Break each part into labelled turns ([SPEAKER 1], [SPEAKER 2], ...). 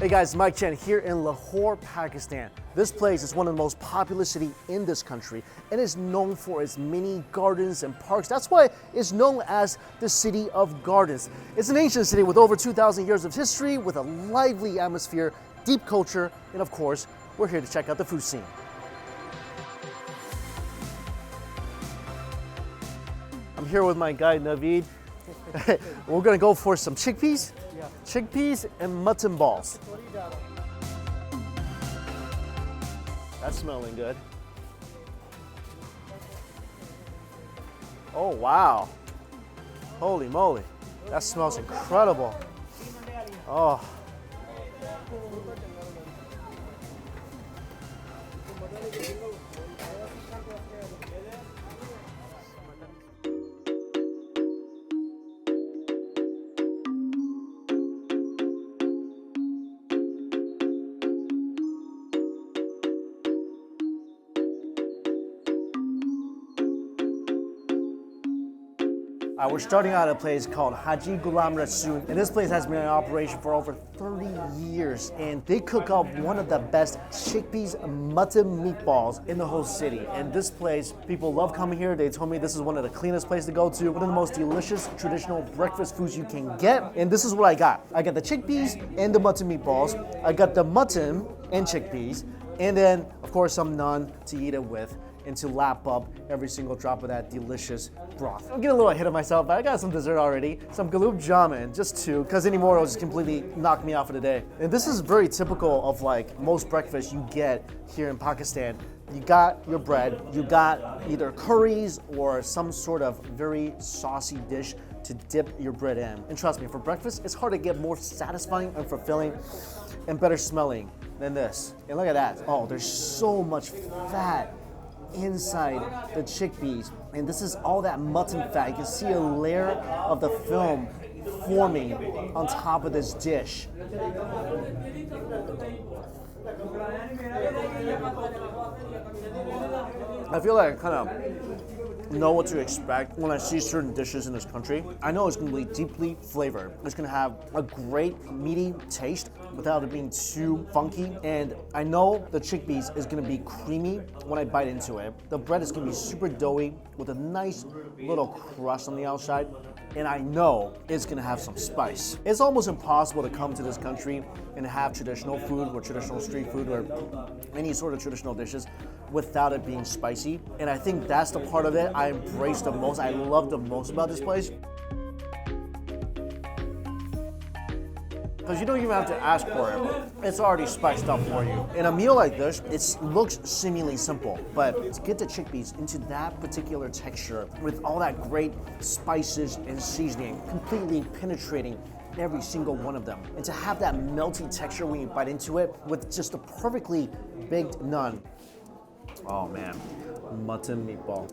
[SPEAKER 1] Hey guys, Mike Chen here in Lahore, Pakistan. This place is one of the most populous cities in this country and is known for its many gardens and parks. That's why it's known as the City of Gardens. It's an ancient city with over 2,000 years of history, with a lively atmosphere, deep culture, and of course, we're here to check out the food scene. I'm here with my guy, Naveed. We're gonna go for some chickpeas. Chickpeas and mutton balls. That's smelling good. Oh wow. Holy moly. That smells incredible. Oh. We're starting out at a place called Haji Ghulam Rasool, and this place has been in operation for over 30 years, and they cook up one of the best chickpeas mutton meatballs in the whole city. And this place, people love coming here. They told me this is one of the cleanest places to go to, one of the most delicious traditional breakfast foods you can get. And this is what I got. I got the chickpeas and the mutton meatballs. I got the mutton and chickpeas, and then of course some naan to eat it with, and to lap up every single drop of that delicious broth. I'm getting a little ahead of myself, but I got some dessert already. Some gulab jamun, just two, because any more will just completely knock me out for the day. And this is very typical of like most breakfast you get here in Pakistan. You got your bread, you got either curries or some sort of very saucy dish to dip your bread in. And trust me, for breakfast, it's hard to get more satisfying and fulfilling and better smelling than this. And look at that. Oh, there's so much fat inside the chickpeas, and this is all that mutton fat. You can see a layer of the film forming on top of this dish. I feel like I kind of know what to expect when I see certain dishes in this country. I know it's going to be deeply flavored. It's going to have a great meaty taste without it being too funky. And I know the chickpeas is going to be creamy when I bite into it. The bread is going to be super doughy with a nice little crust on the outside. And I know it's gonna have some spice. It's almost impossible to come to this country and have traditional food or traditional street food or any sort of traditional dishes without it being spicy. And I think that's the part of it I embrace the most, I love the most about this place. Because you don't even have to ask for it. It's already spiced up for you. In a meal like this, it looks seemingly simple, but to get the chickpeas into that particular texture with all that great spices and seasoning completely penetrating every single one of them, and to have that melty texture when you bite into it with just a perfectly baked naan. Oh man, mutton meatball.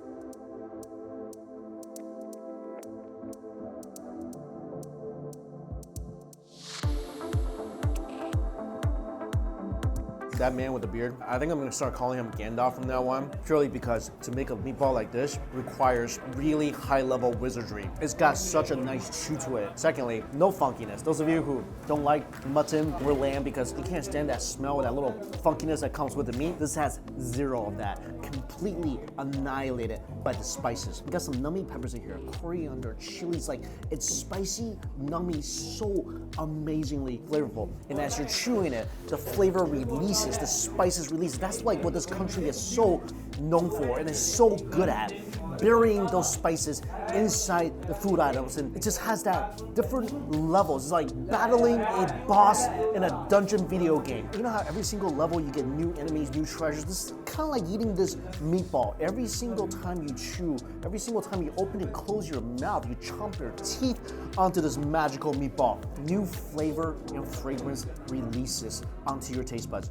[SPEAKER 1] That man with the beard, I think I'm gonna start calling him Gandalf from now on, purely because to make a meatball like this requires really high level wizardry. It's got such a nice chew to it. Secondly, no funkiness. Those of you who don't like mutton or lamb because you can't stand that smell, that little funkiness that comes with the meat, this has zero of that. Completely annihilated by the spices. We got some nummy peppers in here, coriander, chilies, like it's spicy, nummy, so amazingly flavorful. And as you're chewing it, the flavor releases, the spices release. That's like what this country is so known for and is so good at, burying those spices inside the food items. And it just has that different levels. It's like battling a boss in a dungeon video game. You know how every single level you get new enemies, new treasures? This is kind of like eating this meatball. Every single time you chew, every single time you open and close your mouth, you chomp your teeth onto this magical meatball. New flavor and fragrance releases onto your taste buds.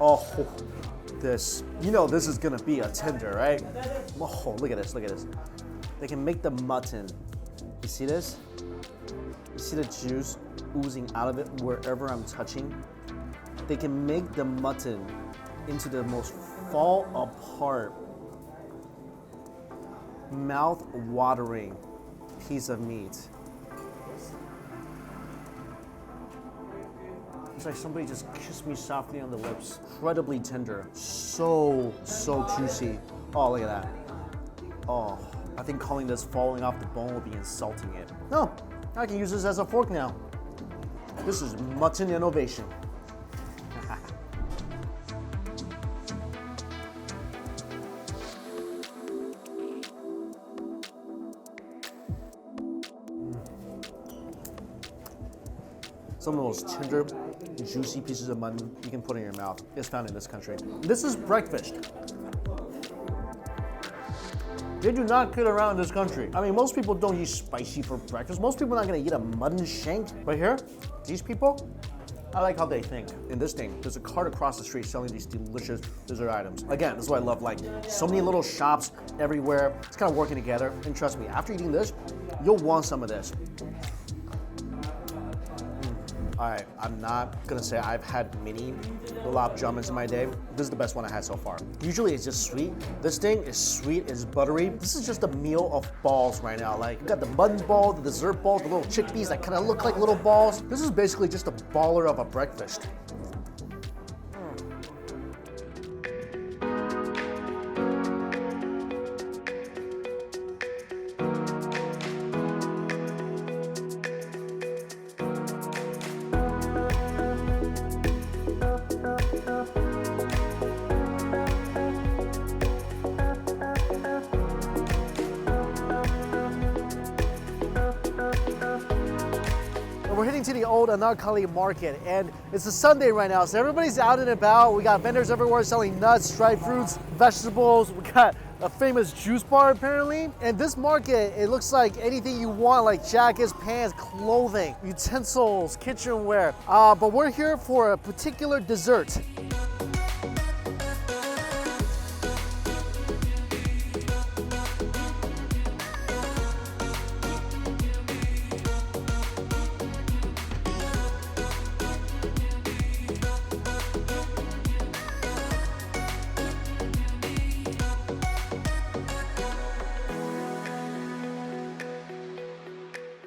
[SPEAKER 1] Oh, this. You know this is gonna be a tender, right? Oh, look at this, look at this. They can make the mutton. You see this? You see the juice oozing out of it wherever I'm touching? They can make the mutton into the most fall apart, mouth-watering piece of meat. It's like somebody just kissed me softly on the lips. Incredibly tender. So juicy. Oh, look at that. Oh, I think calling this falling off the bone would be insulting it. No, I can use this as a fork now. This is mutton innovation. Some of the most tender, juicy pieces of mutton you can put in your mouth is found in this country. This is breakfast. They do not kid around in this country. I mean, most people don't eat spicy for breakfast. Most people are not gonna eat a mutton shank. But here, these people, I like how they think. In this thing, there's a cart across the street selling these delicious dessert items. Again, this is what I love, like so many little shops everywhere. It's kind of working together. And trust me, after eating this, you'll want some of this. All right, I'm not gonna say I've had many gulab jamuns in my day. This is the best one I had so far. Usually it's just sweet. This thing is sweet, it's buttery. This is just a meal of balls right now. Like, you got the mutton ball, the dessert ball, the little chickpeas that kind of look like little balls. This is basically just a baller of a breakfast. We're heading to the old Anarkali market, and it's a Sunday right now, so everybody's out and about. We got vendors everywhere selling nuts, dried fruits, vegetables. We got a famous juice bar apparently. And this market, it looks like anything you want, like jackets, pants, clothing, utensils, kitchenware. But we're here for a particular dessert.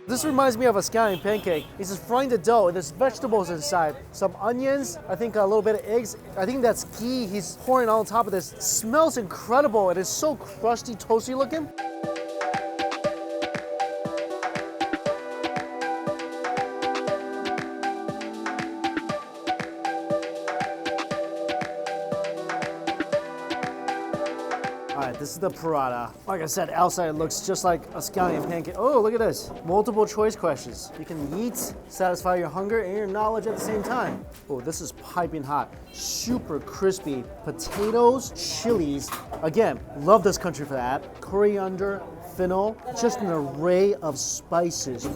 [SPEAKER 1] This reminds me of a scallion pancake. He's just frying the dough and there's vegetables inside. Some onions, I think a little bit of eggs. I think that's ghee he's pouring on top of this. It smells incredible. It is so crusty, toasty looking. All right, this is the Pirata. Like I said, outside it looks just like a scallion pancake. Oh, look at this. Multiple choice questions. You can eat, satisfy your hunger and your knowledge at the same time. Oh, this is piping hot. Super crispy. Potatoes, chilies. Again, love this country for that. Coriander, fennel, just an array of spices.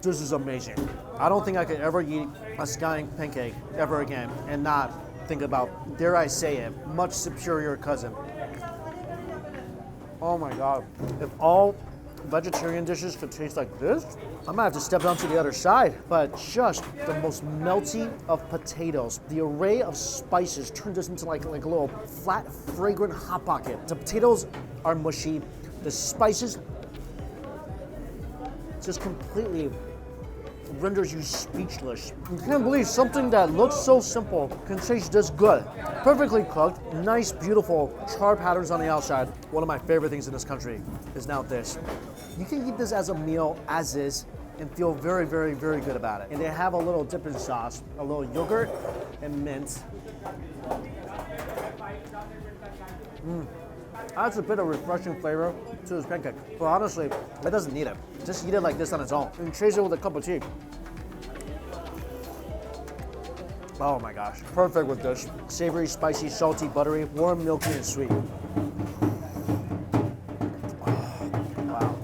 [SPEAKER 1] This is amazing. I don't think I could ever eat a scallion pancake ever again and not think about, dare I say it, much superior cousin. Oh my God. If all vegetarian dishes could taste like this, I might have to step down to the other side. But just the most melty of potatoes. The array of spices turned this into like a little flat, fragrant hot pocket. The potatoes are mushy. The spices just completely renders you speechless. You can't believe something that looks so simple can taste this good. Perfectly cooked, nice, beautiful char patterns on the outside. One of my favorite things in this country is now this. You can eat this as a meal, as is, and feel very, very, very good about it. And they have a little dipping sauce, a little yogurt and mint. Adds a bit of refreshing flavor to this pancake. But honestly, it doesn't need it. Just eat it like this on its own and chase it with a cup of tea. Oh my gosh, perfect with this. Savory, spicy, salty, buttery, warm, milky, and sweet. Wow.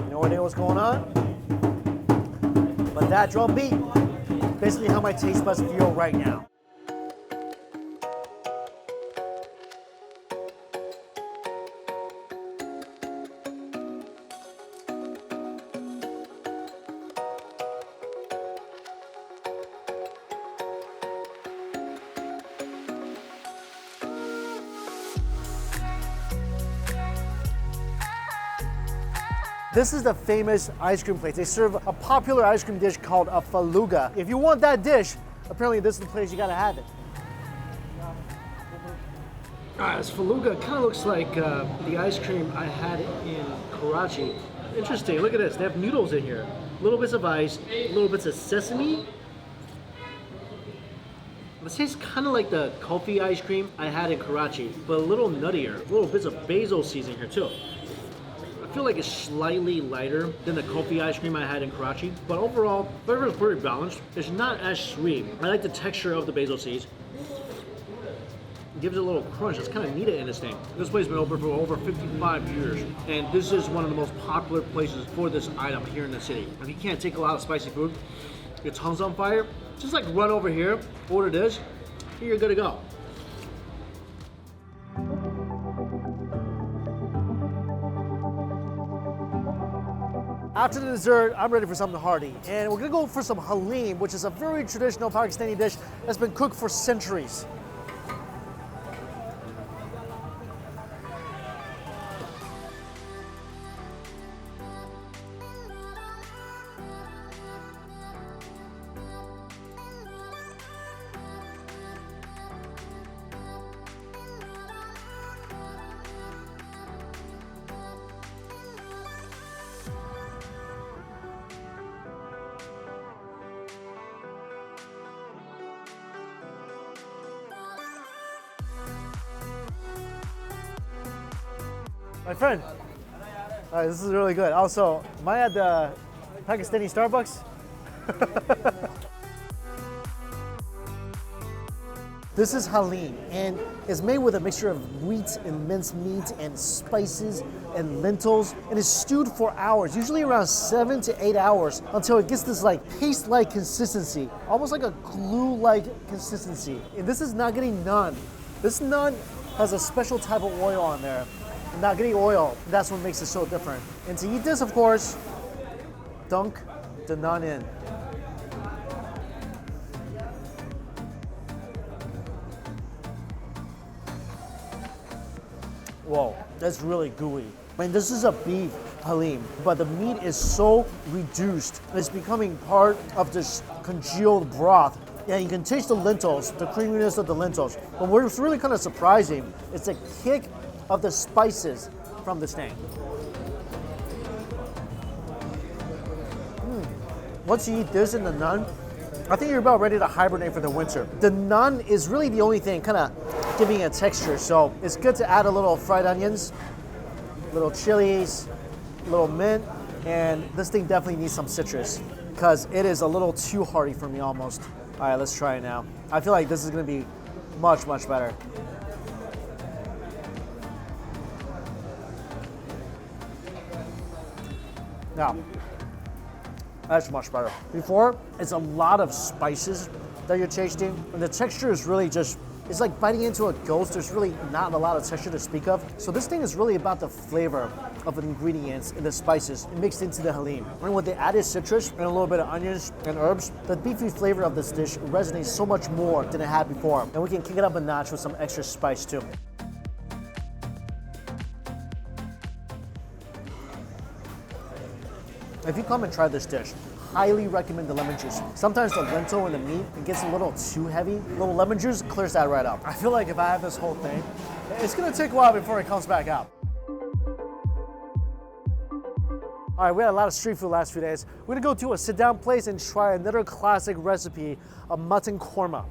[SPEAKER 1] No idea what's going on? But that drum beat, basically how my taste buds feel right now. This is the famous ice cream place. They serve a popular ice cream dish called a faluga. If you want that dish, apparently this is the place you gotta have it. This faluga kind of looks like the ice cream I had in Karachi. Interesting, look at this. They have noodles in here. Little bits of ice, little bits of sesame. It tastes kind of like the kulfi ice cream I had in Karachi, but a little nuttier. Little bits of basil seeds in here too. I feel like it's slightly lighter than the kulfi ice cream I had in Karachi, but overall, flavor is pretty balanced. It's not as sweet. I like the texture of the basil seeds. It gives it a little crunch. It's kind of neat in this thing. This place has been open for over 55 years, and this is one of the most popular places for this item here in the city. If you can't take a lot of spicy food, your tongue's on fire, just like run over here, order this, and you're good to go. After the dessert, I'm ready for something hearty. And we're gonna go for some Halim, which is a very traditional Pakistani dish that's been cooked for centuries. My friend, this is really good. Also, am I at the Pakistani Starbucks? This is Halim, and it's made with a mixture of wheat and minced meat and spices and lentils, and it's stewed for hours, usually around 7 to 8 hours, until it gets this like paste-like consistency, almost like a glue-like consistency. And this is not getting naan. This naan has a special type of oil on there. Not getting oil, that's what makes it so different. And to eat this, of course, dunk the naan in. Whoa, that's really gooey. I mean, this is a beef Halim, but the meat is so reduced. It's becoming part of this congealed broth. Yeah, you can taste the lentils, the creaminess of the lentils. But what's really kind of surprising is the kick of the spices from this thing. Once you eat this and the naan, I think you're about ready to hibernate for the winter. The naan is really the only thing kind of giving it texture, so it's good to add a little fried onions, little chilies, little mint, and this thing definitely needs some citrus because it is a little too hearty for me almost. All right, let's try it now. I feel like this is gonna be much, much better. Now, that's much better. Before, it's a lot of spices that you're tasting, and the texture is really just, it's like biting into a ghost. There's really not a lot of texture to speak of. So this thing is really about the flavor of the ingredients and the spices mixed into the Halim. And with the added citrus and a little bit of onions and herbs, the beefy flavor of this dish resonates so much more than it had before. And we can kick it up a notch with some extra spice too. If you come and try this dish, highly recommend the lemon juice. Sometimes the lentil and the meat, it gets a little too heavy. A little lemon juice clears that right up. I feel like if I have this whole thing, it's gonna take a while before it comes back out. All right, we had a lot of street food last few days. We're gonna go to a sit-down place and try another classic recipe of Mutton Korma.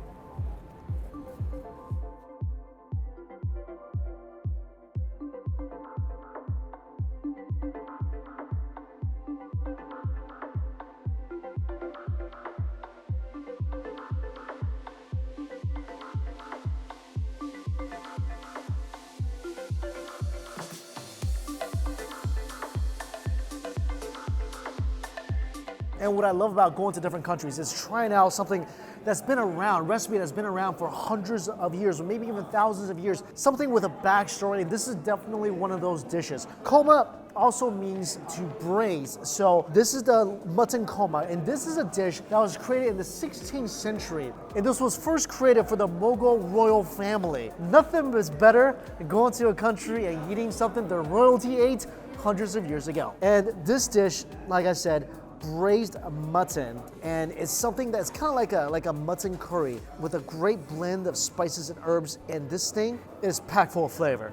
[SPEAKER 1] And what I love about going to different countries is trying out something that's been around, recipe that's been around for hundreds of years, or maybe even thousands of years, something with a backstory. This is definitely one of those dishes. Korma also means to braise. So this is the Mutton Korma, and this is a dish that was created in the 16th century. And this was first created for the Mughal royal family. Nothing was better than going to a country and eating something the royalty ate hundreds of years ago. And this dish, like I said, braised mutton, and it's something that's kind of like a mutton curry with a great blend of spices and herbs, and this thing is packed full of flavor.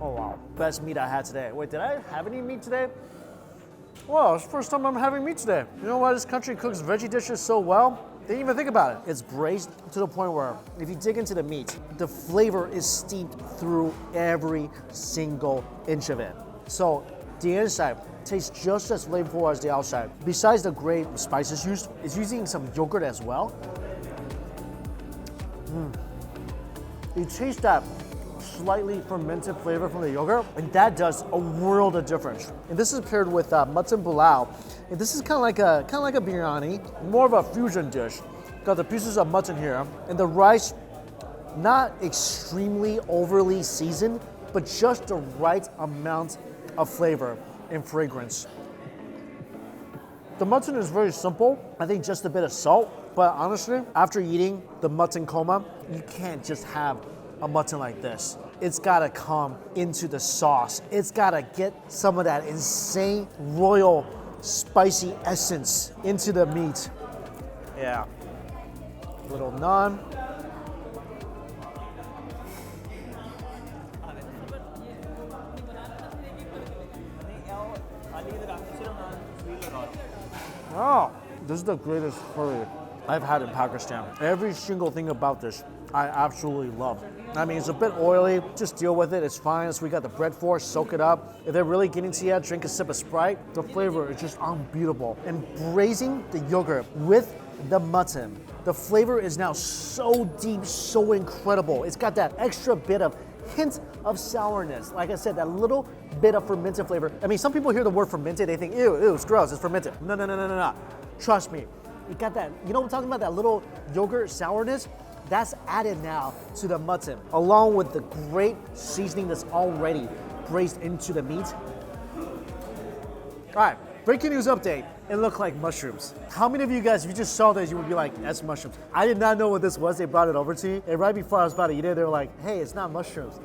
[SPEAKER 1] Oh wow, best meat I had today. Wait, did I have any meat today? Well, it's the first time I'm having meat today. You know why this country cooks veggie dishes so well? They didn't even think about it. It's braised to the point where if you dig into the meat, the flavor is steeped through every single inch of it. So the inside tastes just as flavorful as the outside. Besides the great spices used, it's using some yogurt as well. You taste that slightly fermented flavor from the yogurt, and that does a world of difference. And this is paired with mutton bulao, and this is kind of like a biryani, more of a fusion dish. Got the pieces of mutton here, and the rice, not extremely overly seasoned, but just the right amount of flavor and fragrance. The mutton is very simple. I think just a bit of salt, but honestly, after eating the mutton korma, you can't just have a mutton like this. It's gotta come into the sauce. It's gotta get some of that insane royal spicy essence into the meat. Yeah. Little naan. Oh, this is the greatest curry I've had in Pakistan. Every single thing about this, I absolutely love. I mean, it's a bit oily, just deal with it, it's fine. So we got the bread for, soak it up. If they're really getting to you, drink a sip of Sprite. The flavor is just unbeatable. And braising the yogurt with the mutton, the flavor is now so deep, so incredible. It's got that extra bit of hint of sourness. Like I said, that little bit of fermented flavor. I mean, some people hear the word fermented, they think, ew, it's gross, it's fermented. No. Trust me. You got that, you know what I'm talking about? That little yogurt sourness? That's added now to the mutton, along with the great seasoning that's already braised into the meat. All right, breaking news update. It looked like mushrooms. How many of you guys, if you just saw this, you would be like, that's mushrooms. I did not know what this was. They brought it over to me. And right before I was about to eat it, they were like, hey, it's not mushrooms.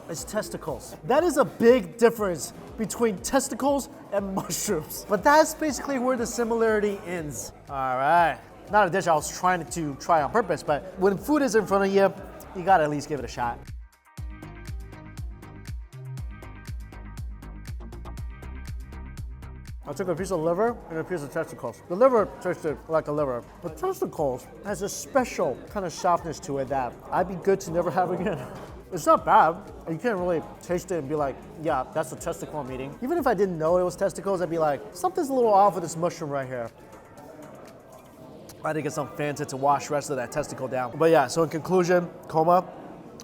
[SPEAKER 1] It's testicles. That is a big difference between testicles and mushrooms. But that's basically where the similarity ends. All right. Not a dish I was trying to try on purpose, but when food is in front of you, you gotta at least give it a shot. I took a piece of liver and a piece of testicles. The liver tasted like a liver. The testicles has a special kind of softness to it that I'd be good to never have again. It's not bad. You can't really taste it and be like, yeah, that's a testicle I'm eating. Even if I didn't know it was testicles, I'd be like, something's a little off with this mushroom right here. I had to get some Fanta to wash the rest of that testicle down. But yeah, so in conclusion, korma,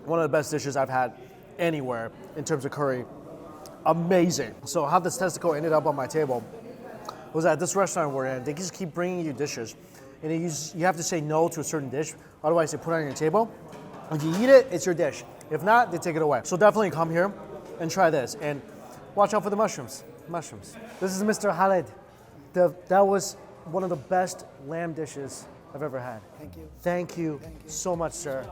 [SPEAKER 1] one of the best dishes I've had anywhere in terms of curry. Amazing. So how this testicle ended up on my table was at this restaurant we're in. They just keep bringing you dishes, and you have to say no to a certain dish, otherwise they put it on your table. If you eat it, it's your dish. If not, they take it away. So definitely come here and try this, and watch out for the mushrooms. Mushrooms. This is Mr. Khalid. That was one of the best lamb dishes I've ever had.
[SPEAKER 2] Thank you.
[SPEAKER 1] Thank you so much, sir.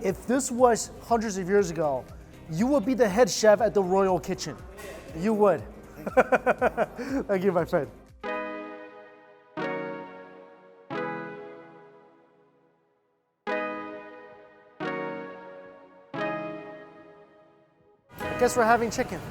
[SPEAKER 1] If this was hundreds of years ago, you would be the head chef at the royal kitchen. You would. Thank you, my friend. I guess we're having chicken.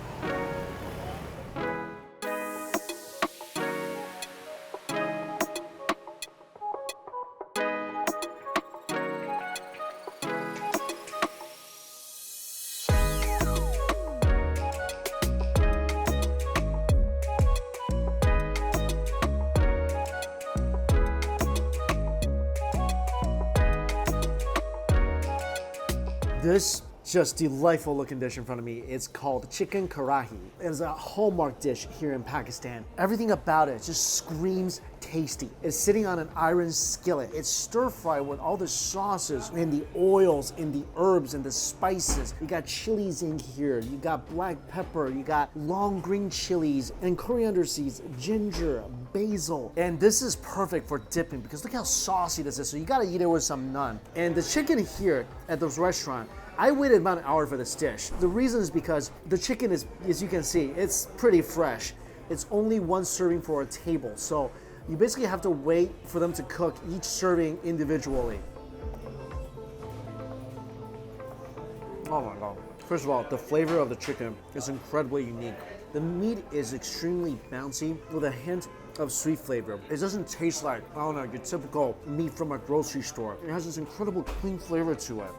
[SPEAKER 1] This just delightful looking dish in front of me. It's called chicken karahi. It is a hallmark dish here in Pakistan. Everything about it just screams tasty. It's sitting on an iron skillet. It's stir fried with all the sauces and the oils and the herbs and the spices. You got chilies in here. You got black pepper. You got long green chilies and coriander seeds, ginger, basil. And this is perfect for dipping because look how saucy this is. So you gotta eat it with some naan. And the chicken here at this restaurant, I waited about an hour for this dish. The reason is because the chicken is, as you can see, it's pretty fresh. It's only one serving for a table, so you basically have to wait for them to cook each serving individually. Oh my God. First of all, the flavor of the chicken is incredibly unique. The meat is extremely bouncy with a hint of sweet flavor. It doesn't taste like, I don't know, your typical meat from a grocery store. It has this incredible clean flavor to it.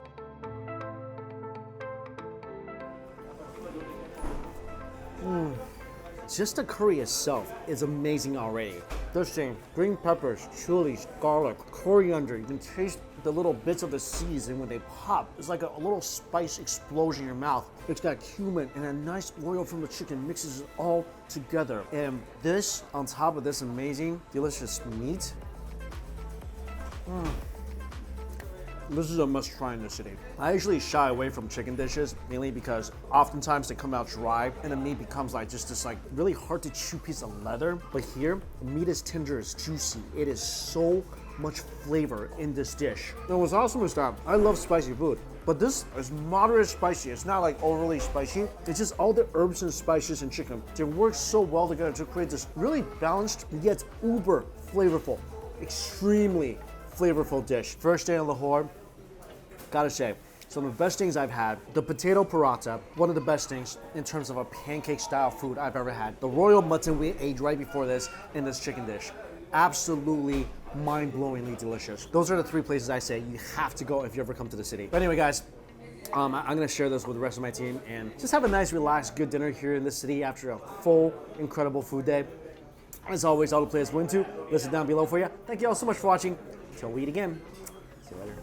[SPEAKER 1] Just the curry itself is amazing already. This thing, green peppers, chilies, garlic, coriander. You can taste the little bits of the seasoning when they pop. It's like a little spice explosion in your mouth. It's got cumin and a nice oil from the chicken mixes it all together. And this, on top of this amazing, delicious meat, this is a must try in the city. I usually shy away from chicken dishes, mainly because oftentimes they come out dry and the meat becomes like just this like really hard to chew piece of leather. But here, the meat is tender, it's juicy. It is so much flavor in this dish. And what's awesome is that I love spicy food, but this is moderate spicy. It's not like overly spicy. It's just all the herbs and spices and chicken. They work so well together to create this really balanced yet uber flavorful, extremely flavorful dish. First day in Lahore, gotta say, some of the best things I've had. The potato paratha, one of the best things in terms of a pancake style food I've ever had. The royal mutton we ate right before this, and this chicken dish. Absolutely mind-blowingly delicious. Those are the three places I say you have to go if you ever come to the city. But anyway, guys, I'm gonna share this with the rest of my team and just have a nice, relaxed, good dinner here in the city after a full, incredible food day. As always, all the players win to. Listen down below for you. Thank you all so much for watching. Until we eat again. See you later.